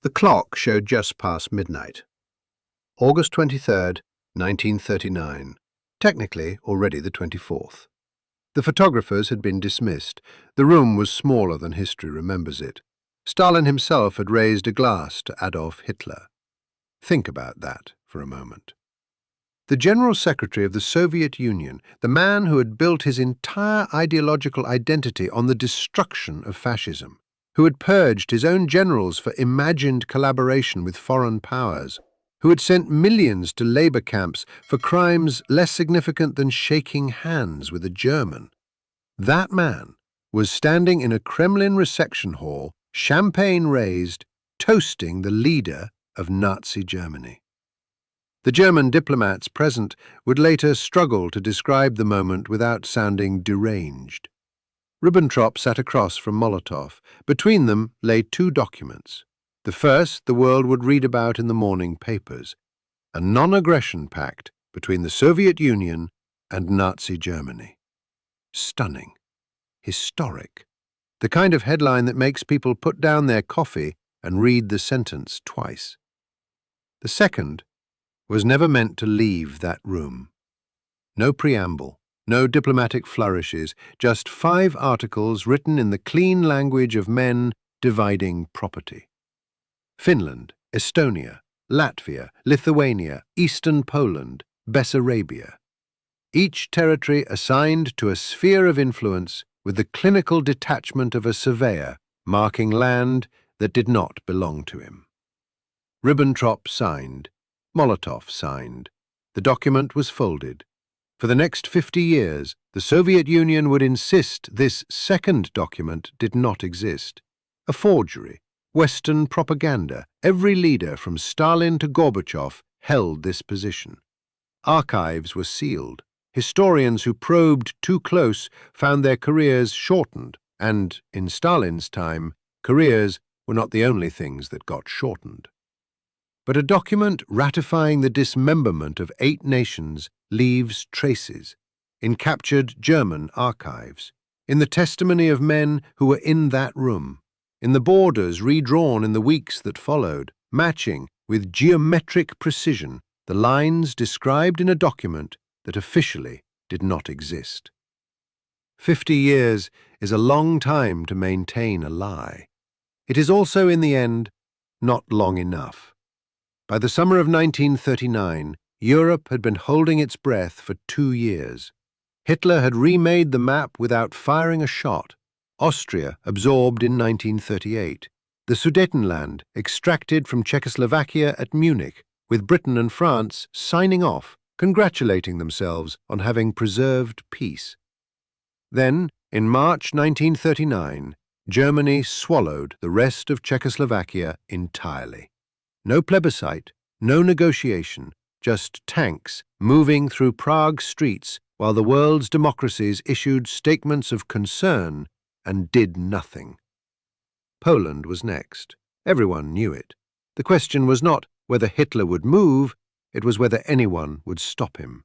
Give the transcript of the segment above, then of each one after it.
The clock showed just past midnight. August 23rd, 1939. Technically already the 24th. The photographers had been dismissed. The room was smaller than history remembers it. Stalin himself had raised a glass to Adolf Hitler. Think about that for a moment. The General Secretary of the Soviet Union, the man who had built his entire ideological identity on the destruction of fascism, who had purged his own generals for imagined collaboration with foreign powers, who had sent millions to labor camps for crimes less significant than shaking hands with a German. That man was standing in a Kremlin reception hall, champagne raised, toasting the leader of Nazi Germany. The German diplomats present would later struggle to describe the moment without sounding deranged. Ribbentrop sat across from Molotov. Between them lay two documents. The first the world would read about in the morning papers, a non-aggression pact between the Soviet Union and Nazi Germany. Stunning. Historic. The kind of headline that makes people put down their coffee and read the sentence twice. The second was never meant to leave that room. No preamble, no diplomatic flourishes, just 5 articles written in the clean language of men dividing property. Finland, Estonia, Latvia, Lithuania, Eastern Poland, Bessarabia. Each territory assigned to a sphere of influence with the clinical detachment of a surveyor marking land that did not belong to him. Ribbentrop signed. Molotov signed. The document was folded. For the next 50 years, the Soviet Union would insist this second document did not exist. A forgery. Western propaganda. Every leader from Stalin to Gorbachev held this position. Archives were sealed. Historians who probed too close found their careers shortened, and, in Stalin's time, careers were not the only things that got shortened. But a document ratifying the dismemberment of 8 nations leaves traces in captured German archives, in the testimony of men who were in that room, in the borders redrawn in the weeks that followed, matching with geometric precision the lines described in a document that officially did not exist. 50 years is a long time to maintain a lie. It is also, in the end, not long enough. By the summer of 1939, Europe had been holding its breath for 2 years. Hitler had remade the map without firing a shot. Austria absorbed in 1938. The Sudetenland extracted from Czechoslovakia at Munich, with Britain and France signing off, congratulating themselves on having preserved peace. Then, in March 1939, Germany swallowed the rest of Czechoslovakia entirely. No plebiscite, no negotiation, just tanks moving through Prague streets while the world's democracies issued statements of concern and did nothing. Poland was next. Everyone knew it. The question was not whether Hitler would move, it was whether anyone would stop him.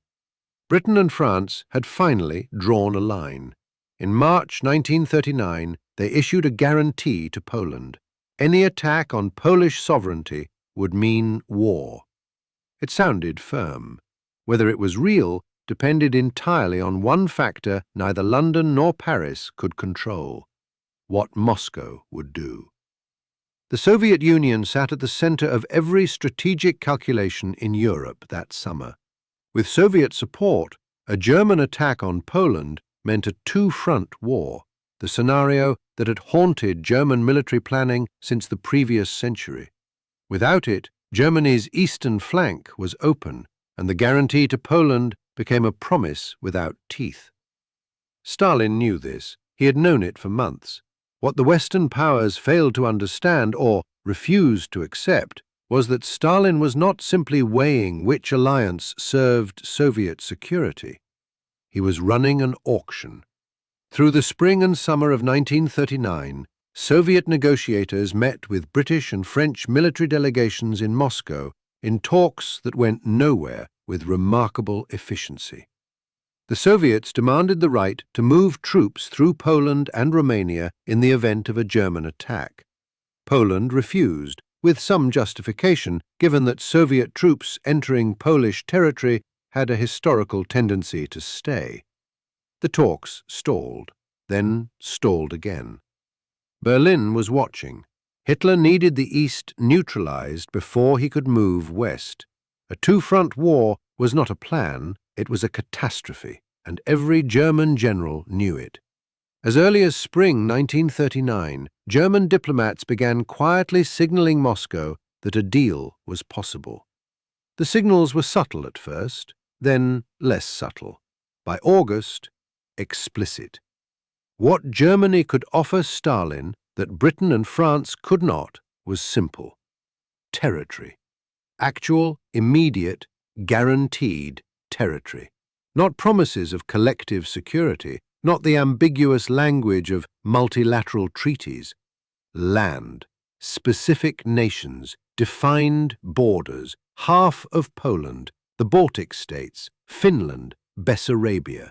Britain and France had finally drawn a line. In March 1939, they issued a guarantee to Poland. Any attack on Polish sovereignty would mean war. It sounded firm. Whether it was real depended entirely on one factor neither London nor Paris could control: what Moscow would do. The Soviet Union sat at the center of every strategic calculation in Europe that summer. With Soviet support, a German attack on Poland meant a 2-front war, the scenario that had haunted German military planning since the previous century. Without it, Germany's eastern flank was open, and the guarantee to Poland became a promise without teeth. Stalin knew this. He had known it for months. What the Western powers failed to understand or refused to accept was that Stalin was not simply weighing which alliance served Soviet security. He was running an auction. Through the spring and summer of 1939, Soviet negotiators met with British and French military delegations in Moscow in talks that went nowhere with remarkable efficiency. The Soviets demanded the right to move troops through Poland and Romania in the event of a German attack. Poland refused, with some justification given that Soviet troops entering Polish territory had a historical tendency to stay. The talks stalled, then stalled again. Berlin was watching. Hitler needed the East neutralized before he could move west. A two-front war was not a plan, it was a catastrophe, and every German general knew it. As early as spring 1939, German diplomats began quietly signaling Moscow that a deal was possible. The signals were subtle at first, then less subtle. By August, explicit. What Germany could offer Stalin that Britain and France could not was simple. Territory. Actual, immediate, guaranteed territory. Not promises of collective security, not the ambiguous language of multilateral treaties. Land. Specific nations. Defined borders. Half of Poland, the Baltic states, Finland, Bessarabia.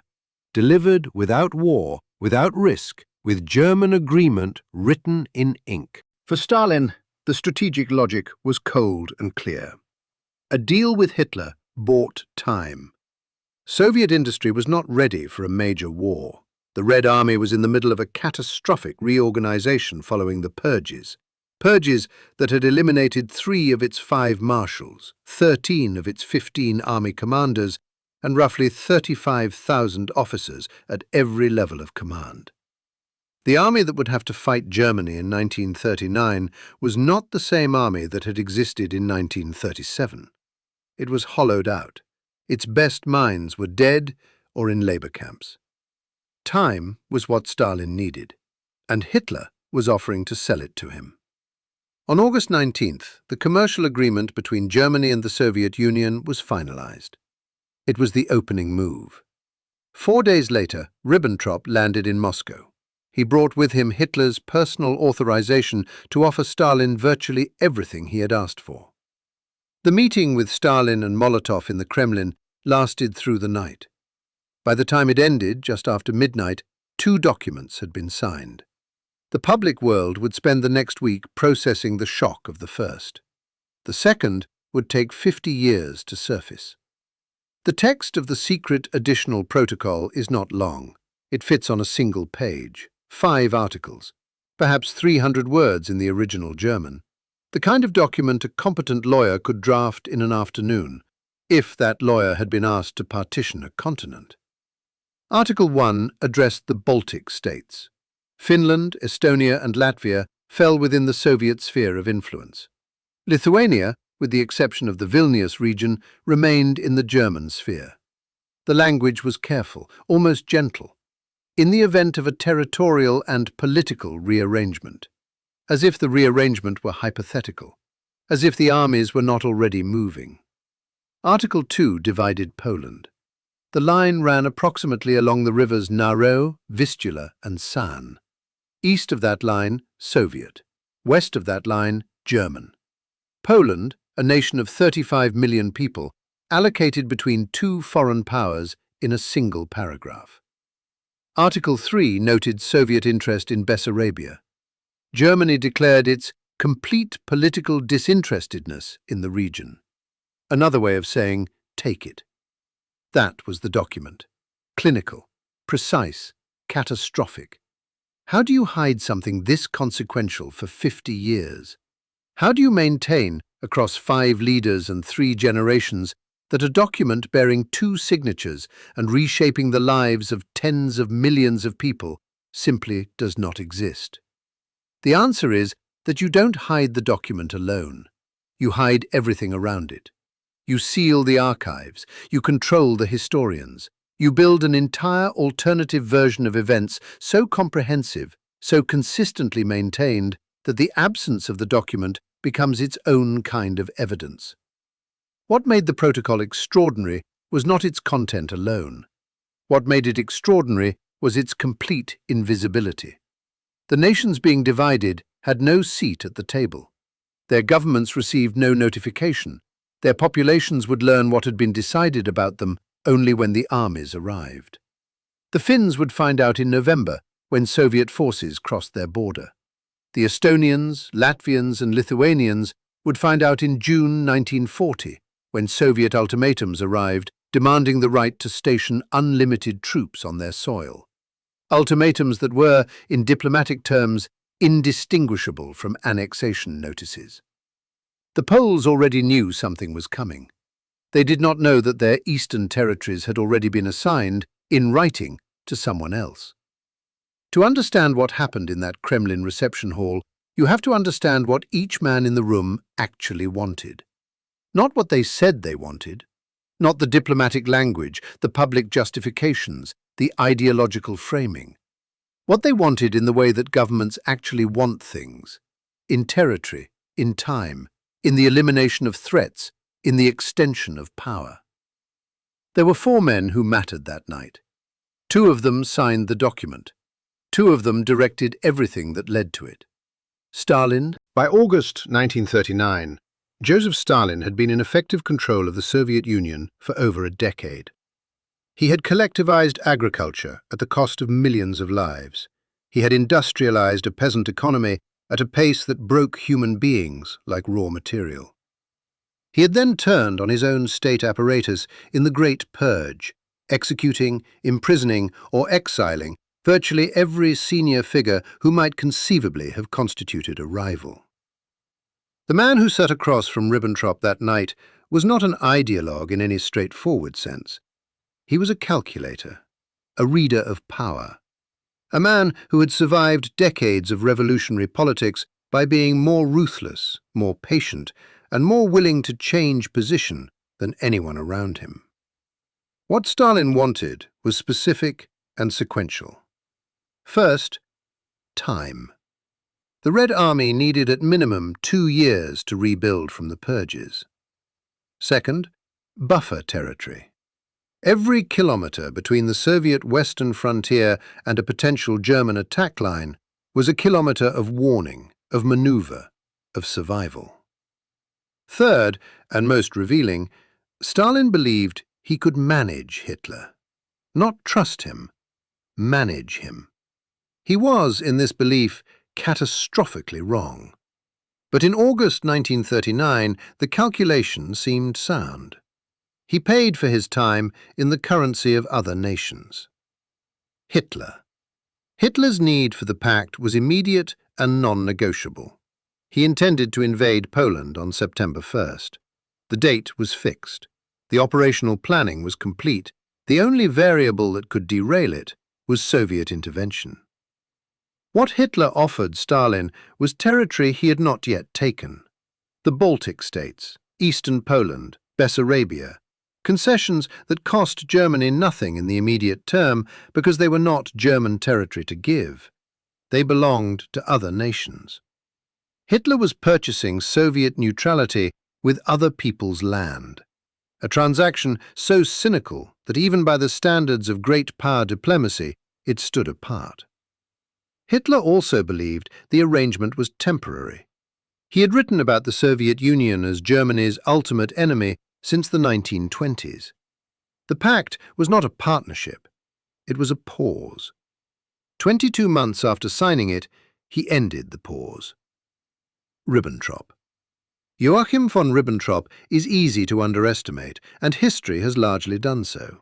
Delivered without war, without risk, with German agreement written in ink. For Stalin, the strategic logic was cold and clear. A deal with Hitler bought time. Soviet industry was not ready for a major war. The Red Army was in the middle of a catastrophic reorganization following the purges. Purges that had eliminated 3 of its 5 marshals, 13 of its 15 army commanders, and roughly 35,000 officers at every level of command. The army that would have to fight Germany in 1939 was not the same army that had existed in 1937. It was hollowed out. Its best minds were dead or in labor camps. Time was what Stalin needed, and Hitler was offering to sell it to him. On August 19th, the commercial agreement between Germany and the Soviet Union was finalized. It was the opening move. 4 days later, Ribbentrop landed in Moscow. He brought with him Hitler's personal authorization to offer Stalin virtually everything he had asked for. The meeting with Stalin and Molotov in the Kremlin lasted through the night. By the time it ended, just after midnight, 2 documents had been signed. The public world would spend the next week processing the shock of the first. The second would take 50 years to surface. The text of the secret additional protocol is not long. It fits on a single page, 5 articles, perhaps 300 words in the original German. The kind of document a competent lawyer could draft in an afternoon, if that lawyer had been asked to partition a continent. Article 1 addressed the Baltic states. Finland, Estonia, and Latvia fell within the Soviet sphere of influence. Lithuania, with the exception of the Vilnius region, remained in the German sphere. The language was careful, almost gentle, in the event of a territorial and political rearrangement, as if the rearrangement were hypothetical, as if the armies were not already moving. Article 2 divided Poland. The line ran approximately along the rivers Naro, Vistula, and San. East of that line, Soviet. West of that line, German. Poland, a nation of 35 million people, allocated between 2 foreign powers in a single paragraph. Article 3 noted Soviet interest in Bessarabia. Germany declared its complete political disinterestedness in the region. Another way of saying, take it. That was the document. Clinical, precise, catastrophic. How do you hide something this consequential for 50 years? How do you maintain, across 5 leaders and 3 generations, that a document bearing 2 signatures and reshaping the lives of tens of millions of people simply does not exist? The answer is that you don't hide the document alone. You hide everything around it. You seal the archives. You control the historians. You build an entire alternative version of events so comprehensive, so consistently maintained, that the absence of the document becomes its own kind of evidence. What made the protocol extraordinary was not its content alone. What made it extraordinary was its complete invisibility. The nations being divided had no seat at the table. Their governments received no notification. Their populations would learn what had been decided about them only when the armies arrived. The Finns would find out in November when Soviet forces crossed their border. The Estonians, Latvians, and Lithuanians would find out in June 1940, when Soviet ultimatums arrived demanding the right to station unlimited troops on their soil. Ultimatums that were, in diplomatic terms, indistinguishable from annexation notices. The Poles already knew something was coming. They did not know that their eastern territories had already been assigned, in writing, to someone else. To understand what happened in that Kremlin reception hall, you have to understand what each man in the room actually wanted. Not what they said they wanted, not the diplomatic language, the public justifications, the ideological framing. What they wanted in the way that governments actually want things, in territory, in time, in the elimination of threats, in the extension of power. There were 4 men who mattered that night. 2 of them signed the document. 2 of them directed everything that led to it. Stalin. By August 1939, Joseph Stalin had been in effective control of the Soviet Union for over a decade. He had collectivized agriculture at the cost of millions of lives. He had industrialized a peasant economy at a pace that broke human beings like raw material. He had then turned on his own state apparatus in the Great Purge, executing, imprisoning, or exiling virtually every senior figure who might conceivably have constituted a rival. The man who sat across from Ribbentrop that night was not an ideologue in any straightforward sense. He was a calculator, a reader of power, a man who had survived decades of revolutionary politics by being more ruthless, more patient, and more willing to change position than anyone around him. What Stalin wanted was specific and sequential. First, time. The Red Army needed at minimum 2 years to rebuild from the purges. Second, buffer territory. Every kilometre between the Soviet western frontier and a potential German attack line was a kilometre of warning, of manoeuvre, of survival. Third, and most revealing, Stalin believed he could manage Hitler. Not trust him, manage him. He was, in this belief, catastrophically wrong. But in August 1939, the calculation seemed sound. He paid for his time in the currency of other nations. Hitler. Hitler's need for the pact was immediate and non-negotiable. He intended to invade Poland on September 1st. The date was fixed. The operational planning was complete. The only variable that could derail it was Soviet intervention. What Hitler offered Stalin was territory he had not yet taken. The Baltic states, eastern Poland, Bessarabia, concessions that cost Germany nothing in the immediate term because they were not German territory to give. They belonged to other nations. Hitler was purchasing Soviet neutrality with other people's land, a transaction so cynical that even by the standards of great power diplomacy, it stood apart. Hitler also believed the arrangement was temporary. He had written about the Soviet Union as Germany's ultimate enemy since the 1920s. The pact was not a partnership, it was a pause. 22 months after signing it, he ended the pause. Ribbentrop. Joachim von Ribbentrop is easy to underestimate, and history has largely done so.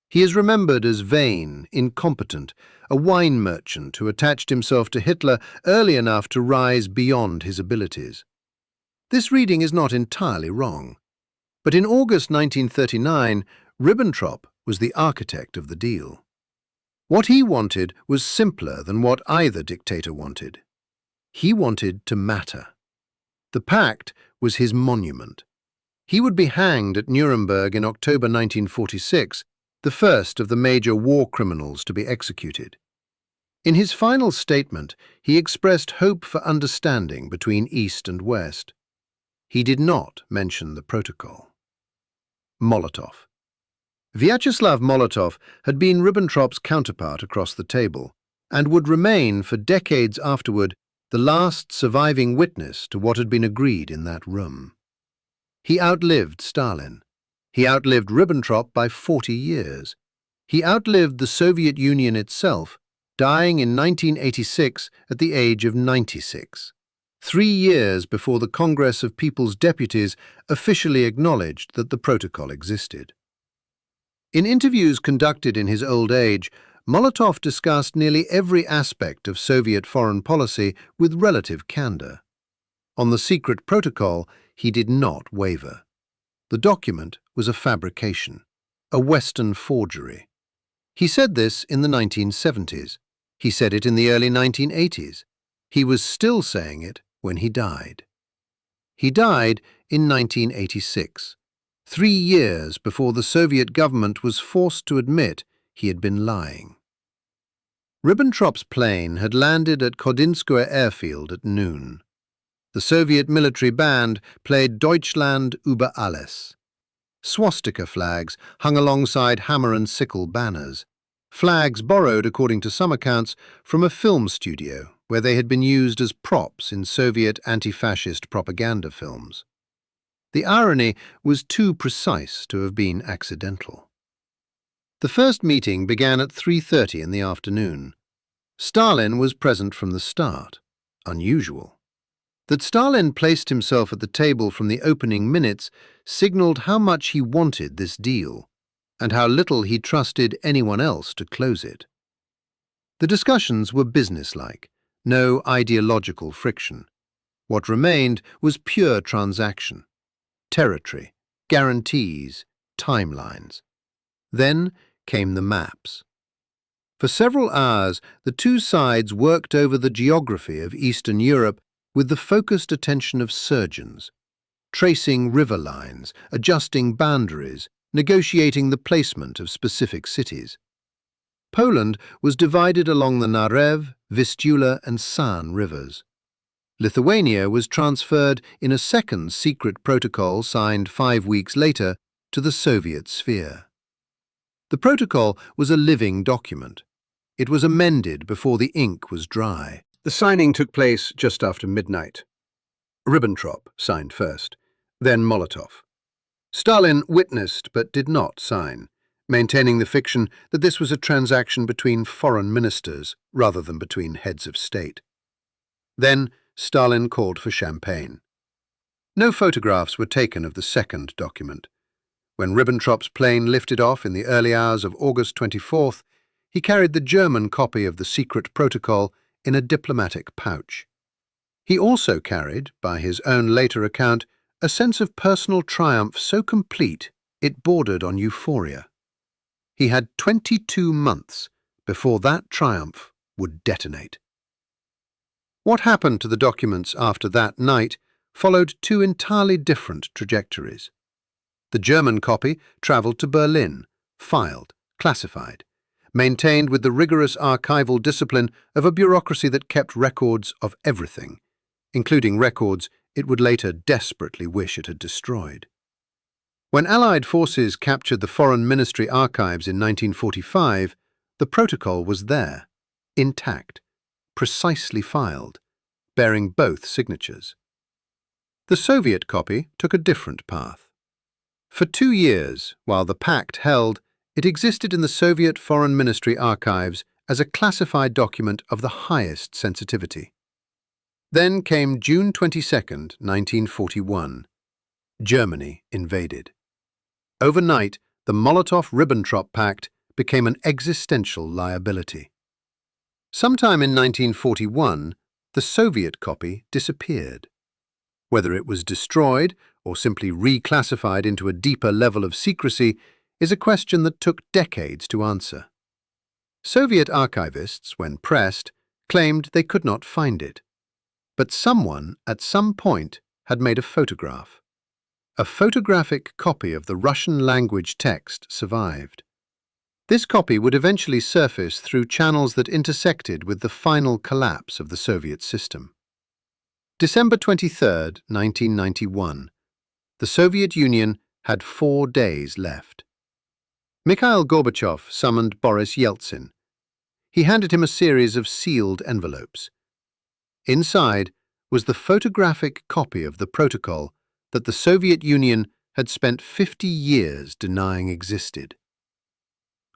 He is remembered as vain, incompetent, a wine merchant who attached himself to Hitler early enough to rise beyond his abilities. This reading is not entirely wrong. But in August 1939, Ribbentrop was the architect of the deal. What he wanted was simpler than what either dictator wanted. He wanted to matter. The pact was his monument. He would be hanged at Nuremberg in October 1946, the first of the major war criminals to be executed. In his final statement, he expressed hope for understanding between East and West. He did not mention the protocol. Molotov. Vyacheslav Molotov had been Ribbentrop's counterpart across the table and would remain for decades afterward the last surviving witness to what had been agreed in that room. He outlived Stalin. He outlived Ribbentrop by 40 years. He outlived the Soviet Union itself, dying in 1986 at the age of 96. 3 years before the Congress of People's Deputies officially acknowledged that the protocol existed. In interviews conducted in his old age, Molotov discussed nearly every aspect of Soviet foreign policy with relative candor. On the secret protocol, he did not waver. The document was a fabrication, a Western forgery. He said this in the 1970s. He said it in the early 1980s. He was still saying it when he died. He died in 1986, 3 years before the Soviet government was forced to admit he had been lying. Ribbentrop's plane had landed at Kodinskoye airfield at noon. The Soviet military band played Deutschland über alles. Swastika flags hung alongside hammer and sickle banners, flags borrowed, according to some accounts, from a film studio where they had been used as props in Soviet anti-fascist propaganda films. The irony was too precise to have been accidental. The first meeting began at 3:30 in the afternoon. Stalin was present from the start. Unusual. That Stalin placed himself at the table from the opening minutes signaled how much he wanted this deal, and how little he trusted anyone else to close it. The discussions were businesslike, no ideological friction. What remained was pure transaction, territory, guarantees, timelines. Then came the maps. For several hours, the two sides worked over the geography of Eastern Europe with the focused attention of surgeons, tracing river lines, adjusting boundaries, negotiating the placement of specific cities. Poland was divided along the Narew, Vistula and San rivers. Lithuania was transferred in a second secret protocol signed 5 weeks later to the Soviet sphere. The protocol was a living document. It was amended before the ink was dry. The signing took place just after midnight. Ribbentrop signed first, then Molotov. Stalin witnessed but did not sign, maintaining the fiction that this was a transaction between foreign ministers rather than between heads of state. Then Stalin called for champagne. No photographs were taken of the second document. When Ribbentrop's plane lifted off in the early hours of August 24th, he carried the German copy of the secret protocol in a diplomatic pouch. He also carried, by his own later account, a sense of personal triumph so complete it bordered on euphoria. He had 22 months before that triumph would detonate. What happened to the documents after that night followed two entirely different trajectories. The German copy travelled to Berlin, filed, classified, maintained with the rigorous archival discipline of a bureaucracy that kept records of everything, including records it would later desperately wish it had destroyed. When Allied forces captured the Foreign Ministry archives in 1945, the protocol was there, intact, precisely filed, bearing both signatures. The Soviet copy took a different path. For 2 years, while the pact held, it existed in the Soviet Foreign Ministry archives as a classified document of the highest sensitivity. Then came June 22, 1941. Germany invaded. Overnight, the Molotov-Ribbentrop Pact became an existential liability. Sometime in 1941, the Soviet copy disappeared. Whether it was destroyed or simply reclassified into a deeper level of secrecy is a question that took decades to answer. Soviet archivists, when pressed, claimed they could not find it. But someone, at some point, had made a photograph. A photographic copy of the Russian-language text survived. This copy would eventually surface through channels that intersected with the final collapse of the Soviet system. December 23, 1991. The Soviet Union had 4 days left. Mikhail Gorbachev summoned Boris Yeltsin. He handed him a series of sealed envelopes. Inside was the photographic copy of the protocol that the Soviet Union had spent 50 years denying existed.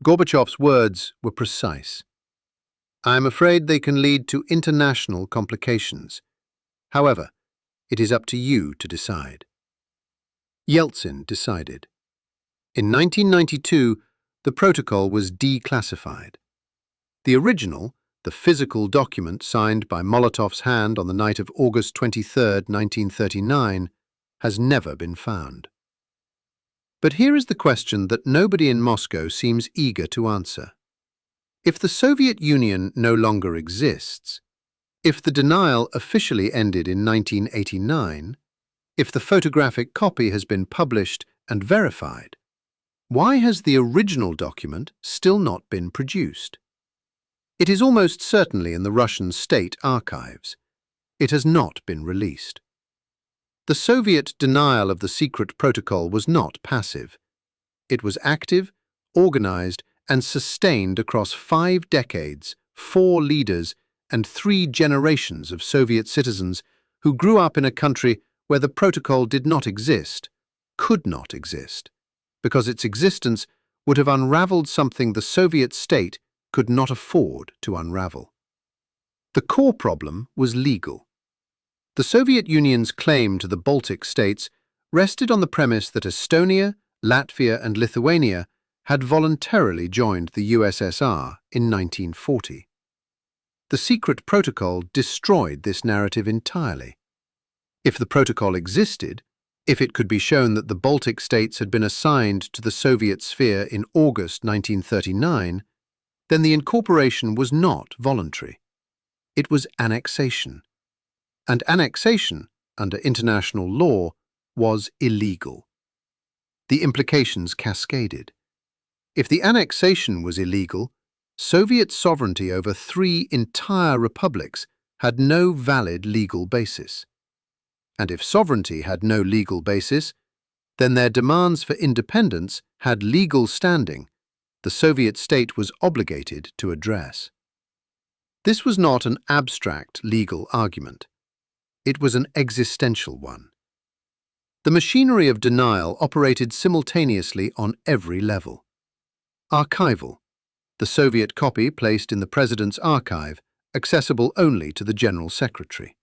Gorbachev's words were precise. "I am afraid they can lead to international complications. However, it is up to you to decide. Yeltsin decided. In 1992, the protocol was declassified. The original, the physical document signed by Molotov's hand on the night of August 23, 1939, has never been found. But here is the question that nobody in Moscow seems eager to answer. If the Soviet Union no longer exists, if the denial officially ended in 1989, if the photographic copy has been published and verified, why has the original document still not been produced? It is almost certainly in the Russian state archives. It has not been released. The Soviet denial of the secret protocol was not passive. It was active, organized, and sustained across 5 decades, 4 leaders, and 3 generations of Soviet citizens who grew up in a country where the protocol did not exist, could not exist, because its existence would have unraveled something the Soviet state could not afford to unravel. The core problem was legal. The Soviet Union's claim to the Baltic states rested on the premise that Estonia, Latvia, and Lithuania had voluntarily joined the USSR in 1940. The secret protocol destroyed this narrative entirely. If the protocol existed, if it could be shown that the Baltic states had been assigned to the Soviet sphere in August 1939, then the incorporation was not voluntary. It was annexation. And annexation, under international law, was illegal. The implications cascaded. If the annexation was illegal, Soviet sovereignty over 3 entire republics had no valid legal basis. And if sovereignty had no legal basis, then their demands for independence had legal standing the Soviet state was obligated to address. This was not an abstract legal argument. It was an existential one. The machinery of denial operated simultaneously on every level. Archival, the Soviet copy placed in the President's archive, accessible only to the General Secretary.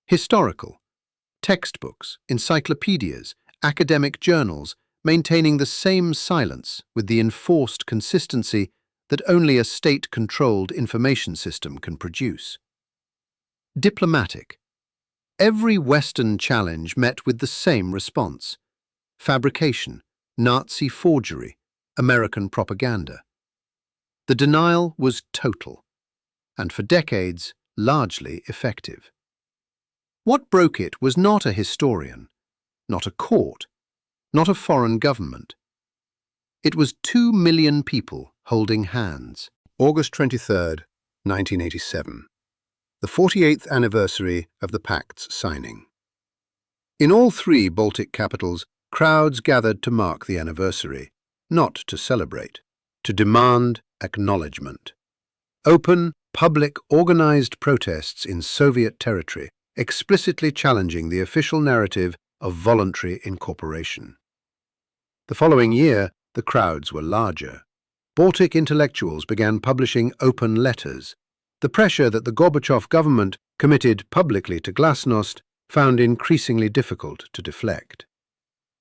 Historical, textbooks, encyclopedias, academic journals, maintaining the same silence with the enforced consistency that only a state-controlled information system can produce. Diplomatic. Every Western challenge met with the same response: fabrication, Nazi forgery, American propaganda. The denial was total, and for decades, largely effective. What broke it was not a historian, not a court, not a foreign government. It was 2 million people holding hands. August 23, 1987. The 48th anniversary of the Pact's signing. In all 3 Baltic capitals, crowds gathered to mark the anniversary, not to celebrate, to demand acknowledgement. Open, public, organized protests in Soviet territory, explicitly challenging the official narrative of voluntary incorporation. The following year, the crowds were larger. Baltic intellectuals began publishing open letters. The pressure that the Gorbachev government committed publicly to glasnost found increasingly difficult to deflect.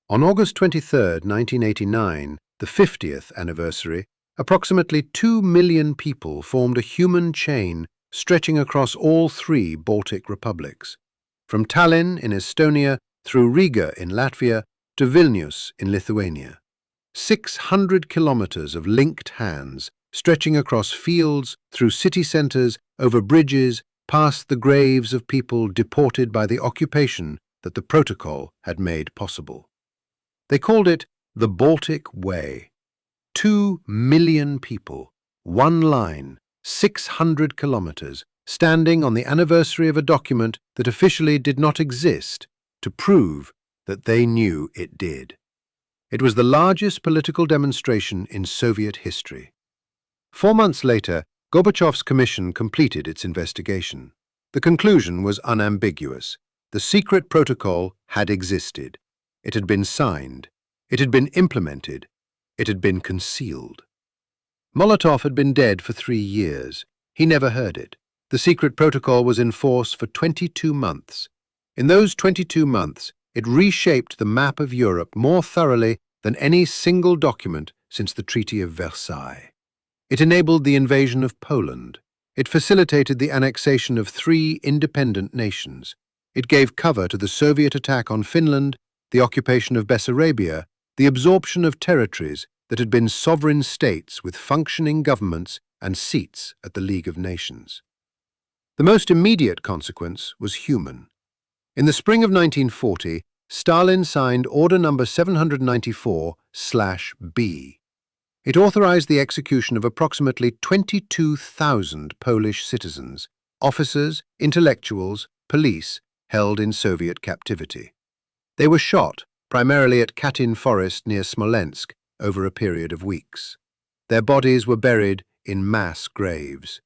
On August 23, 1989, the 50th anniversary, approximately 2 million people formed a human chain stretching across all 3 Baltic republics, from Tallinn in Estonia through Riga in Latvia to Vilnius in Lithuania. 600 kilometers of linked hands stretching across fields, through city centers, over bridges, past the graves of people deported by the occupation that the protocol had made possible. They called it the Baltic Way. 2 million people, 1 line, 600 kilometers, standing on the anniversary of a document that officially did not exist to prove that they knew it did. It was the largest political demonstration in Soviet history. 4 months later, Gorbachev's commission completed its investigation. The conclusion was unambiguous. The secret protocol had existed. It had been signed. It had been implemented. It had been concealed. Molotov had been dead for 3 years. He never heard it. The secret protocol was in force for 22 months. In those 22 months, it reshaped the map of Europe more thoroughly than any single document since the Treaty of Versailles. It enabled the invasion of Poland. It facilitated the annexation of 3 independent nations. It gave cover to the Soviet attack on Finland, the occupation of Bessarabia, the absorption of territories that had been sovereign states with functioning governments and seats at the League of Nations. The most immediate consequence was human. In the spring of 1940, Stalin signed Order No. 794/B. It authorized the execution of approximately 22,000 Polish citizens, officers, intellectuals, police, held in Soviet captivity. They were shot, primarily at Katyn Forest near Smolensk, over a period of weeks. Their bodies were buried in mass graves.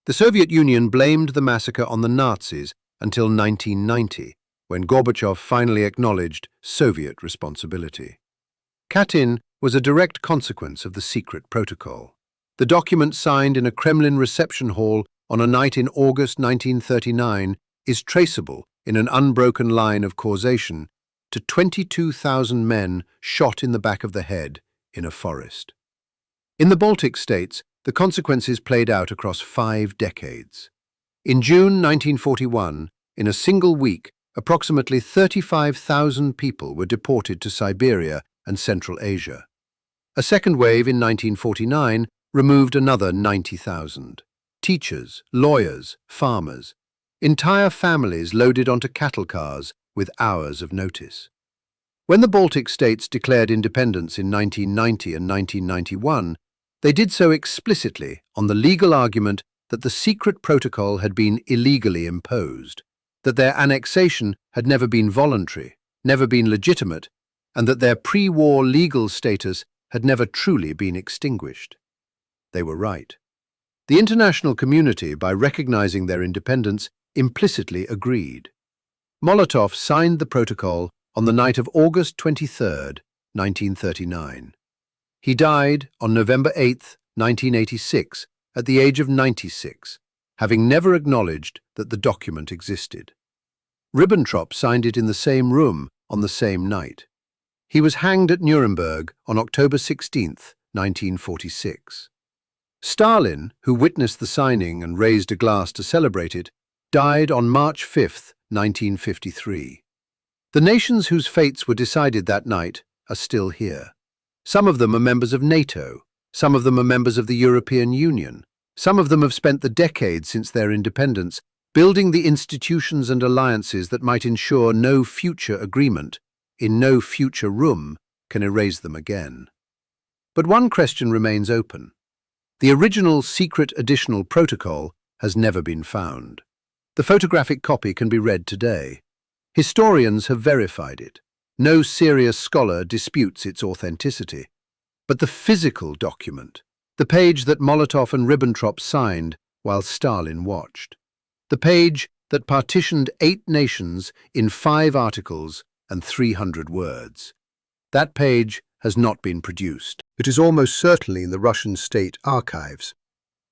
The Soviet Union blamed the massacre on the Nazis until 1990, when Gorbachev finally acknowledged Soviet responsibility. Katyn was a direct consequence of the secret protocol. The document signed in a Kremlin reception hall on a night in August 1939 is traceable in an unbroken line of causation to 22,000 men shot in the back of the head in a forest. In the Baltic states, the consequences played out across 5 decades. In June 1941, in a single week, approximately 35,000 people were deported to Siberia and Central Asia. A second wave in 1949 removed another 90,000. Teachers, lawyers, farmers, entire families loaded onto cattle cars with hours of notice. When the Baltic states declared independence in 1990 and 1991, they did so explicitly on the legal argument that the secret protocol had been illegally imposed, that their annexation had never been voluntary, never been legitimate, and that their pre-war legal status had never truly been extinguished. They were right. The international community, by recognizing their independence, implicitly agreed. Molotov signed the protocol on the night of August 23, 1939. He died on November 8, 1986, at the age of 96, having never acknowledged that the document existed. Ribbentrop signed it in the same room on the same night. He was hanged at Nuremberg on October 16, 1946. Stalin, who witnessed the signing and raised a glass to celebrate it, died on March 5, 1953. The nations whose fates were decided that night are still here. Some of them are members of NATO. Some of them are members of the European Union. Some of them have spent the decades since their independence building the institutions and alliances that might ensure no future agreement, in no future room, can erase them again. But one question remains open. The original secret additional protocol has never been found. The photographic copy can be read today. Historians have verified it. No serious scholar disputes its authenticity. But the physical document, the page that Molotov and Ribbentrop signed while Stalin watched, the page that partitioned 8 nations in 5 articles and 300 words, that page has not been produced. It is almost certainly in the Russian state archives.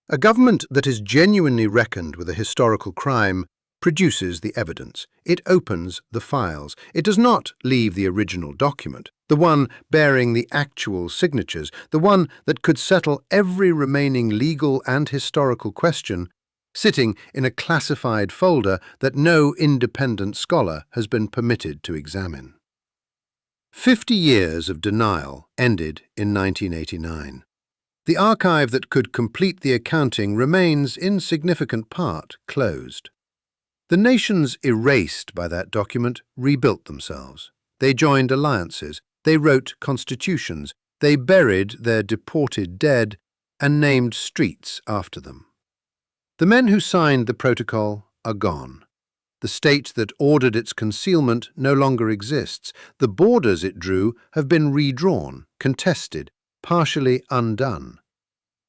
A government that is genuinely reckoned with a historical crime produces the evidence. It opens the files. It does not leave the original document, the one bearing the actual signatures, the one that could settle every remaining legal and historical question, sitting in a classified folder that no independent scholar has been permitted to examine. 50 years of denial ended in 1989. The archive that could complete the accounting remains in significant part closed. The nations erased by that document rebuilt themselves. They joined alliances, they wrote constitutions, they buried their deported dead and named streets after them. The men who signed the protocol are gone. The state that ordered its concealment no longer exists. The borders it drew have been redrawn, contested, partially undone.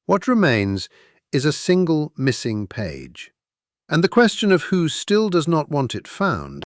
What remains is a single missing page. And the question of who still does not want it found